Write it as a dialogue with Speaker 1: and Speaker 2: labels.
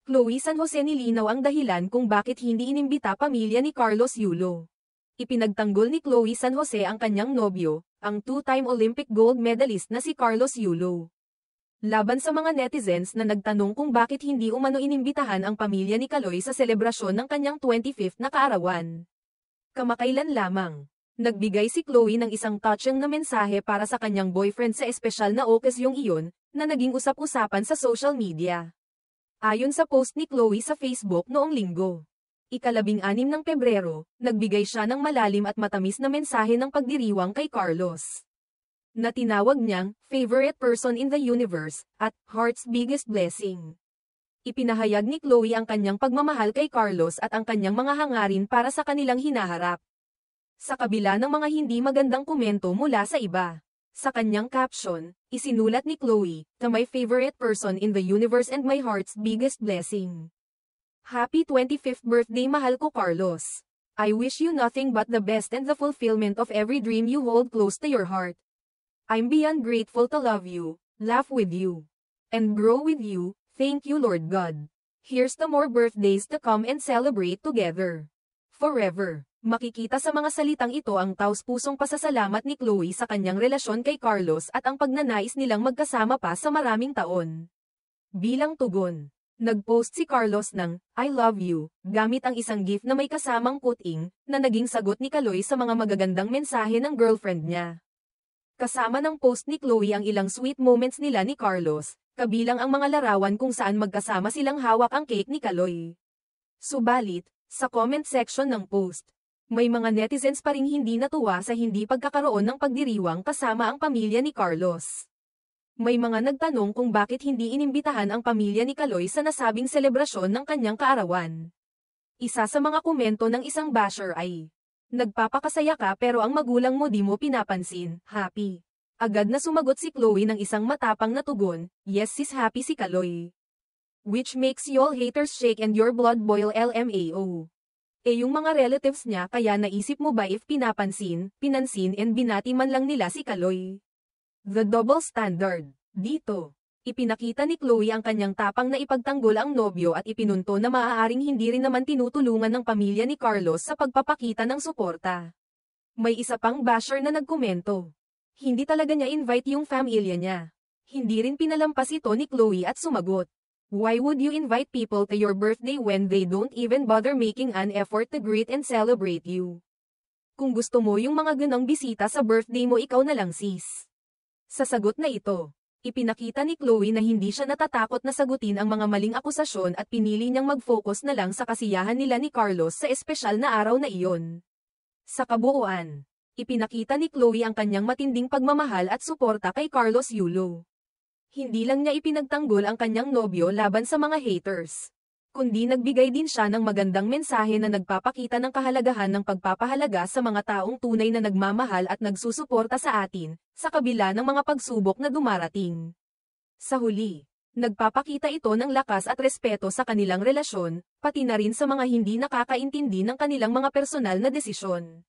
Speaker 1: Chloe San Jose nilinaw ang dahilan kung bakit hindi inimbita pamilya ni Carlos Yulo. Ipinagtanggol ni Chloe San Jose ang kanyang nobyo, ang two-time Olympic gold medalist na si Carlos Yulo. Laban sa mga netizens na nagtanong kung bakit hindi umano inimbitahan ang pamilya ni Kaloy sa selebrasyon ng kanyang 25th na kaarawan. Kamakailan lamang, nagbigay si Chloe ng isang touching na mensahe para sa kanyang boyfriend sa espesyal na okasyong iyon, na naging usap-usapan sa social media. Ayon sa post ni Chloe sa Facebook noong Linggo, ika-16 ng Pebrero, nagbigay siya ng malalim at matamis na mensahe ng pagdiriwang kay Carlos, na tinawag niyang favorite person in the universe at heart's biggest blessing. Ipinahayag ni Chloe ang kanyang pagmamahal kay Carlos at ang kanyang mga hangarin para sa kanilang hinaharap. Sa kabila ng mga hindi magandang komento mula sa iba, sa kanyang caption, isinulat ni Chloe, "To my favorite person in the universe and my heart's biggest blessing. Happy 25th birthday mahal ko Carlos. I wish you nothing but the best and the fulfillment of every dream you hold close to your heart. I'm beyond grateful to love you, laugh with you, and grow with you. Thank you Lord God. Here's to more birthdays to come and celebrate together. Forever." Makikita sa mga salitang ito ang taus-pusong pasasalamat ni Chloe sa kanyang relasyon kay Carlos at ang pagnanais nilang magkasama pa sa maraming taon. Bilang tugon, nag-post si Carlos ng "I love you" gamit ang isang gif na may kasamang kuting, na naging sagot ni Kaloy sa mga magagandang mensahe ng girlfriend niya. Kasama ng post ni Chloe ang ilang sweet moments nila ni Carlos, kabilang ang mga larawan kung saan magkasama silang hawak ang cake ni Kaloy. Subalit, sa comment section ng post, may mga netizens pa ring hindi natuwa sa hindi pagkakaroon ng pagdiriwang kasama ang pamilya ni Carlos. May mga nagtanong kung bakit hindi inimbitahan ang pamilya ni Kaloy sa nasabing selebrasyon ng kanyang kaarawan. Isa sa mga komento ng isang basher ay, "Nagpapakasaya ka pero ang magulang mo di mo pinapansin, happy." Agad na sumagot si Chloe ng isang matapang na tugon, "Yes sis happy si Kaloy. Which makes you all haters shake and your blood boil LMAO. Yung mga relatives niya kaya naisip mo ba if pinansin and binati man lang nila si Kaloy?" The double standard. Dito, ipinakita ni Chloe ang kanyang tapang na ipagtanggol ang nobyo at ipinunto na maaaring hindi rin naman tinutulungan ng pamilya ni Carlos sa pagpapakita ng suporta. May isa pang basher na nagkomento, hindi talaga niya invite yung pamilya niya. Hindi rin pinalampas ito ni Chloe at sumagot, "Why would you invite people to your birthday when they don't even bother making an effort to greet and celebrate you? Kung gusto mo yung mga ganong bisita sa birthday mo ikaw na lang sis." Sa sagot na ito, ipinakita ni Chloe na hindi siya natatakot na sagutin ang mga maling akusasyon at pinili niyang mag-focus na lang sa kasiyahan nila ni Carlos sa espesyal na araw na iyon. Sa kabuuan, ipinakita ni Chloe ang kanyang matinding pagmamahal at suporta kay Carlos Yulo. Hindi lang niya ipinagtanggol ang kanyang nobyo laban sa mga haters, kundi nagbigay din siya ng magandang mensahe na nagpapakita ng kahalagahan ng pagpapahalaga sa mga taong tunay na nagmamahal at nagsusuporta sa atin, sa kabila ng mga pagsubok na dumarating. Sa huli, nagpapakita ito ng lakas at respeto sa kanilang relasyon, pati na rin sa mga hindi nakakaintindi ng kanilang mga personal na desisyon.